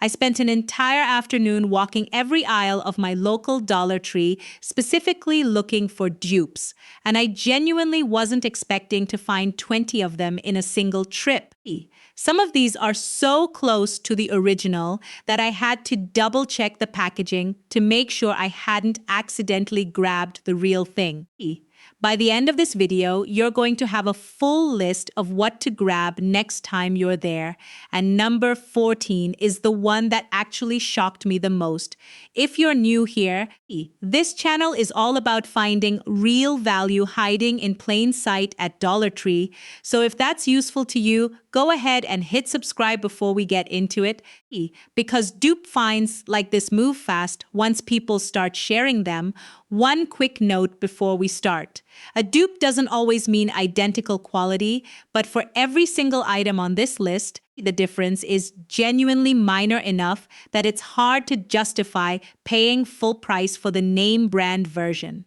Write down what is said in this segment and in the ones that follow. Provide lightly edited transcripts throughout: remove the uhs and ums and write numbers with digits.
I spent an entire afternoon walking every aisle of my local Dollar Tree, specifically looking for dupes, and I genuinely wasn't expecting to find 20 of them in a single trip. Some of these are so close to the original that I had to double-check the packaging to make sure I hadn't accidentally grabbed the real thing. By the end of this video, you're going to have a full list of what to grab next time you're there. And number 14 is the one that actually shocked me the most. If you're new here, this channel is all about finding real value hiding in plain sight at Dollar Tree. So if that's useful to you, go ahead and hit subscribe before we get into it. Because dupe finds like this move fast once people start sharing them. One quick note before we start. A dupe doesn't always mean identical quality, but for every single item on this list, the difference is genuinely minor enough that it's hard to justify paying full price for the name brand version.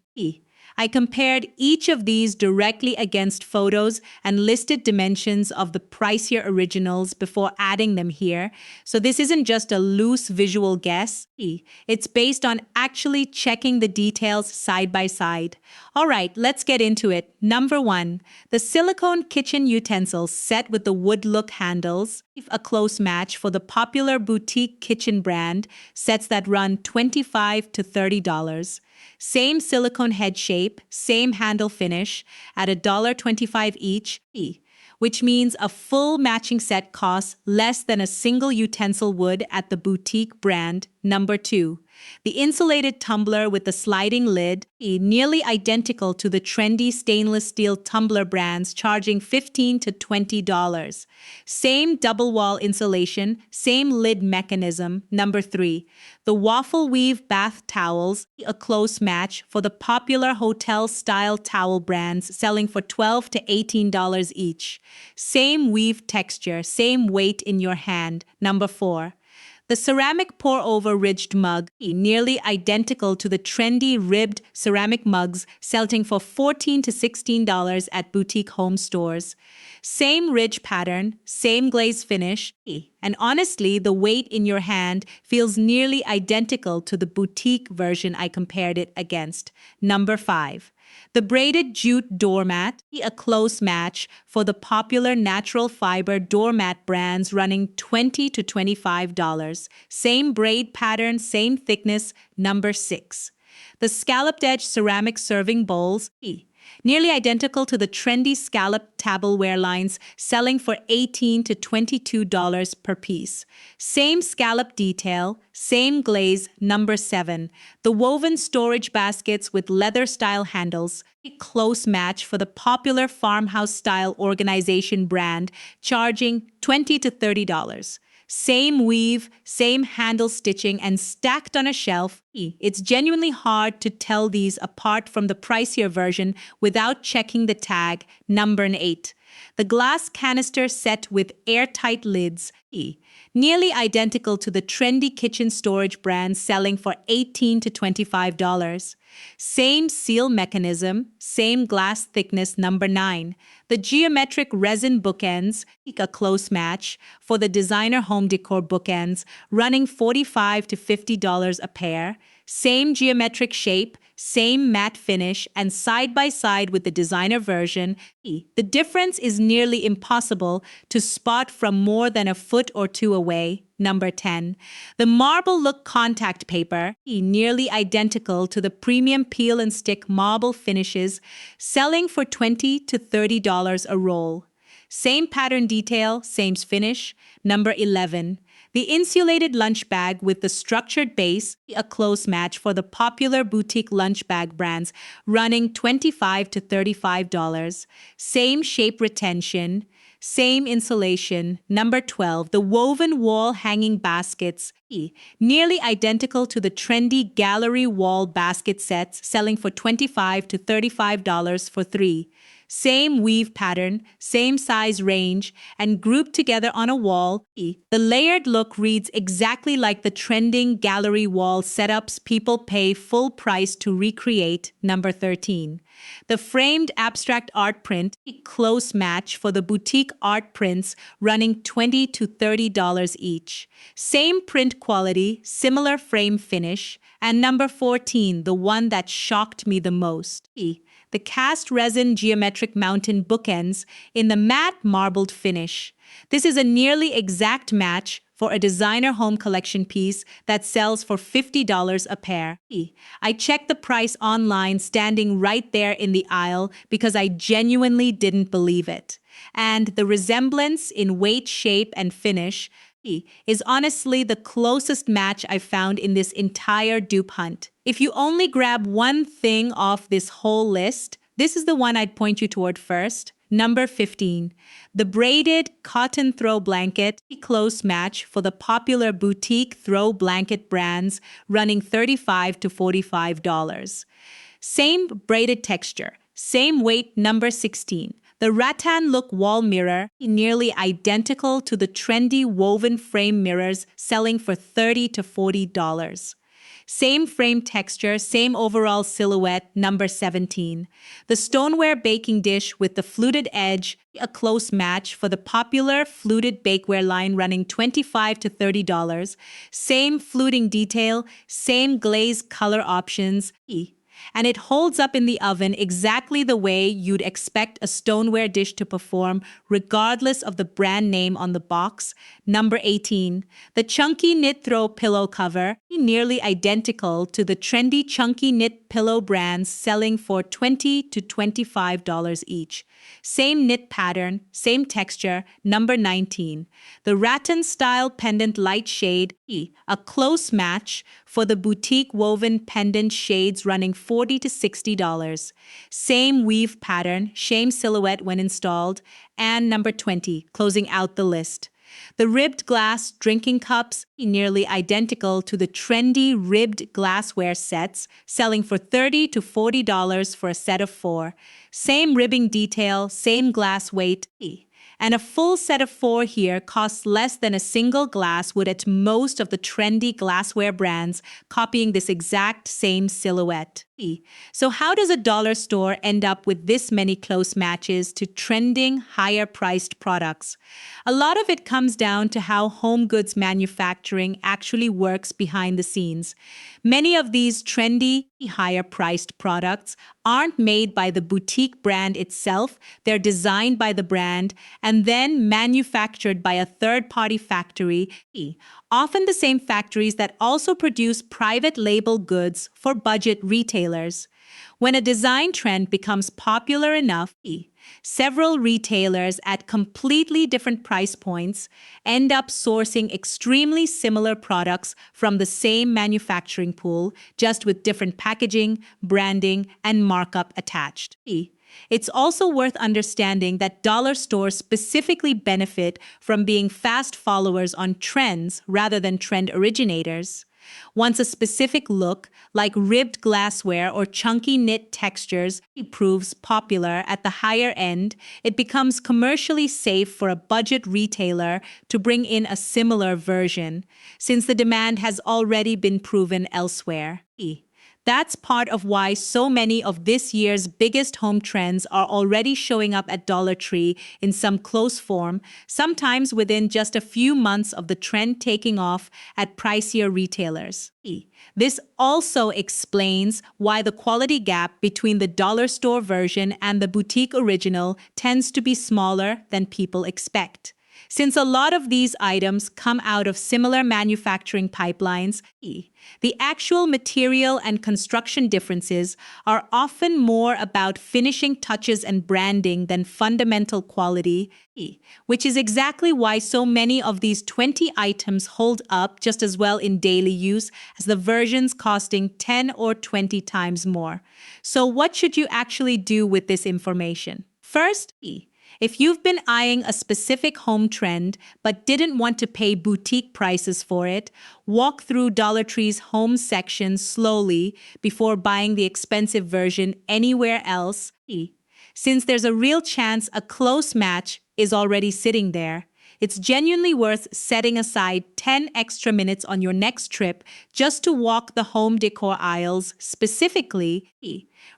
I compared each of these directly against photos and listed dimensions of the pricier originals before adding them here. So this isn't just a loose visual guess. It's based on actually checking the details side by side. All right, let's get into it. Number 1, the silicone kitchen utensils set with the wood look handles, a close match for the popular boutique kitchen brand, sets that run $25 to $30. Same silicone head shape, same handle finish at $1.25 each, which means a full matching set costs less than a single utensil would at the boutique brand. Number 2, the insulated tumbler with the sliding lid, nearly identical to the trendy stainless steel tumbler brands charging $15 to $20. Same double wall insulation, same lid mechanism. Number 3, the waffle weave bath towels, a close match for the popular hotel-style towel brands selling for $12 to $18 each. Same weave texture, same weight in your hand. Number 4, the ceramic pour-over ridged mug, nearly identical to the trendy ribbed ceramic mugs selling for $14 to $16 at boutique home stores. Same ridge pattern, same glaze finish, and honestly, the weight in your hand feels nearly identical to the boutique version I compared it against. Number 5, the braided jute doormat, a close match for the popular natural fiber doormat brands running $20 to $25. Same braid pattern, same thickness. Number 6, the scalloped edge ceramic serving bowls, nearly identical to the trendy scalloped tableware lines selling for $18 to $22 per piece. Same scallop detail, same glaze. Number 7, the woven storage baskets with leather-style handles, a close match for the popular farmhouse-style organization brand charging $20 to $30. Same weave, same handle stitching, and stacked on a shelf. It's genuinely hard to tell these apart from the pricier version without checking the tag. Number 8, the glass canister set with airtight lids, nearly identical to the trendy kitchen storage brands selling for $18 to $25. Same seal mechanism, same glass thickness. Number 9, the geometric resin bookends, a close match for the designer home decor bookends, running $45 to $50 a pair. Same geometric shape, same matte finish, and side by side with the designer version. The difference is nearly impossible to spot from more than a foot or two away. Number 10, the marble look contact paper, nearly identical to the premium peel and stick marble finishes, selling for $20 to $30 a roll. Same pattern detail, same finish. Number 11, the insulated lunch bag with the structured base, a close match for the popular boutique lunch bag brands, running $25 to $35. Same shape retention, same insulation. Number 12, the woven wall hanging baskets, nearly identical to the trendy gallery wall basket sets selling for $25 to $35 for 3. same weave pattern, same size range, and grouped together on a wall. The layered look reads exactly like the trending gallery wall setups people pay full price to recreate. Number 13. The framed abstract art print, a close match for the boutique art prints running $20 to $30 each. Same print quality, similar frame finish. And number 14, the one that shocked me the most. The cast resin geometric mountain bookends in the matte marbled finish. This is a nearly exact match for a designer home collection piece that sells for $50 a pair. I checked the price online standing right there in the aisle because I genuinely didn't believe it. And the resemblance in weight, shape, and finish is honestly the closest match I've found in this entire dupe hunt. If you only grab one thing off this whole list, this is the one I'd point you toward first. Number 15. The braided cotton throw blanket, a close match for the popular boutique throw blanket brands running $35 to $45. Same braided texture, same weight. Number 16. The rattan look wall mirror, nearly identical to the trendy woven frame mirrors selling for $30 to $40. Same frame texture, same overall silhouette. Number 17. The stoneware baking dish with the fluted edge, a close match for the popular fluted bakeware line running $25 to $30. Same fluting detail, same glaze color options. And it holds up in the oven exactly the way you'd expect a stoneware dish to perform, regardless of the brand name on the box. Number 18. The chunky knit throw pillow cover, nearly identical to the trendy chunky knit pillow brands selling for $20 to $25 each. Same knit pattern, same texture. Number 19. The rattan-style pendant light shade, a close match for the boutique woven pendant shades running $40 to $60. Same weave pattern, same silhouette when installed. And number 20, closing out the list. The ribbed glass drinking cups, nearly identical to the trendy ribbed glassware sets, selling for $30 to $40 for a set of 4. Same ribbing detail, same glass weight. And a full set of 4 here costs less than a single glass would at most of the trendy glassware brands copying this exact same silhouette. So how does a dollar store end up with this many close matches to trending, higher-priced products? A lot of it comes down to how home goods manufacturing actually works behind the scenes. Many of these trendy, higher-priced products aren't made by the boutique brand itself. They're designed by the brand and then manufactured by a third-party factory, often the same factories that also produce private label goods for budget retailers. When a design trend becomes popular enough, several retailers at completely different price points end up sourcing extremely similar products from the same manufacturing pool, just with different packaging, branding, and markup attached. It's also worth understanding that dollar stores specifically benefit from being fast followers on trends rather than trend originators. Once a specific look, like ribbed glassware or chunky knit textures, proves popular at the higher end, it becomes commercially safe for a budget retailer to bring in a similar version, since the demand has already been proven elsewhere. That's part of why so many of this year's biggest home trends are already showing up at Dollar Tree in some close form, sometimes within just a few months of the trend taking off at pricier retailers. This also explains why the quality gap between the dollar store version and the boutique original tends to be smaller than people expect. Since a lot of these items come out of similar manufacturing pipelines, the actual material and construction differences are often more about finishing touches and branding than fundamental quality, which is exactly why so many of these 20 items hold up just as well in daily use as the versions costing 10 or 20 times more. So what should you actually do with this information? First, if you've been eyeing a specific home trend but didn't want to pay boutique prices for it, walk through Dollar Tree's home section slowly before buying the expensive version anywhere else. since there's a real chance a close match is already sitting there. It's genuinely worth setting aside 10 extra minutes on your next trip just to walk the home decor aisles specifically,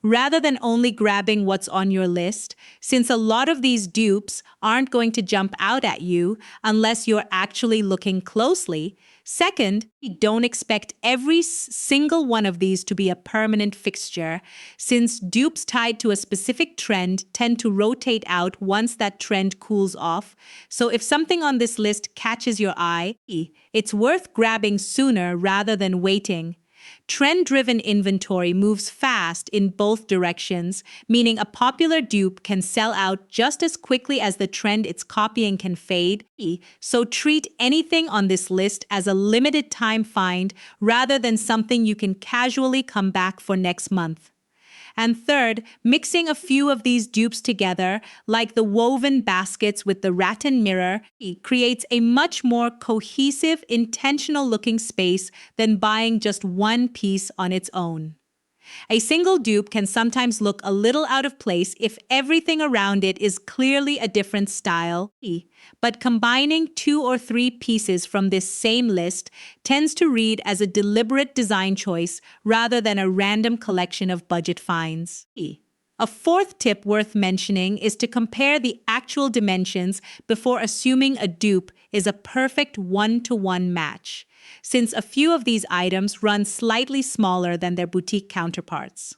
rather than only grabbing what's on your list, since a lot of these dupes aren't going to jump out at you unless you're actually looking closely. Second, don't expect every single one of these to be a permanent fixture, since dupes tied to a specific trend tend to rotate out once that trend cools off. So if something on this list catches your eye, it's worth grabbing sooner rather than waiting. Trend-driven inventory moves fast in both directions, meaning a popular dupe can sell out just as quickly as the trend it's copying can fade. So treat anything on this list as a limited time find rather than something you can casually come back for next month. And third, mixing a few of these dupes together, like the woven baskets with the rattan mirror, creates a much more cohesive, intentional-looking space than buying just one piece on its own. A single dupe can sometimes look a little out of place if everything around it is clearly a different style, but combining 2 or 3 pieces from this same list tends to read as a deliberate design choice rather than a random collection of budget finds. A fourth tip worth mentioning is to compare the actual dimensions before assuming a dupe is a perfect one-to-one match, since a few of these items run slightly smaller than their boutique counterparts.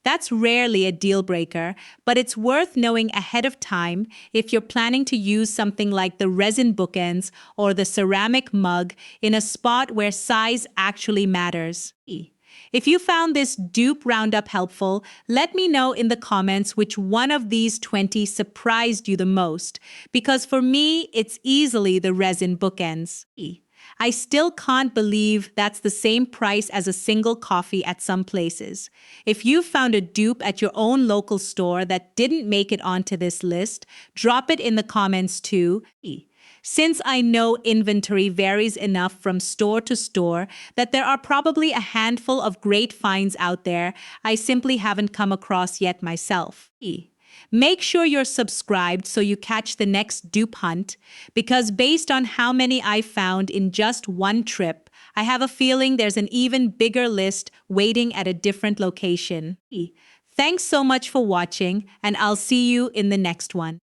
That's rarely a deal breaker, but it's worth knowing ahead of time if you're planning to use something like the resin bookends or the ceramic mug in a spot where size actually matters. If you found this dupe roundup helpful, let me know in the comments which one of these 20 surprised you the most, because for me, it's easily the resin bookends. I still can't believe that's the same price as a single coffee at some places. If you found a dupe at your own local store that didn't make it onto this list, drop it in the comments too. Since I know inventory varies enough from store to store that there are probably a handful of great finds out there I simply haven't come across yet myself. Make sure you're subscribed so you catch the next dupe hunt, because based on how many I found in just one trip, I have a feeling there's an even bigger list waiting at a different location. Thanks so much for watching, and I'll see you in the next one.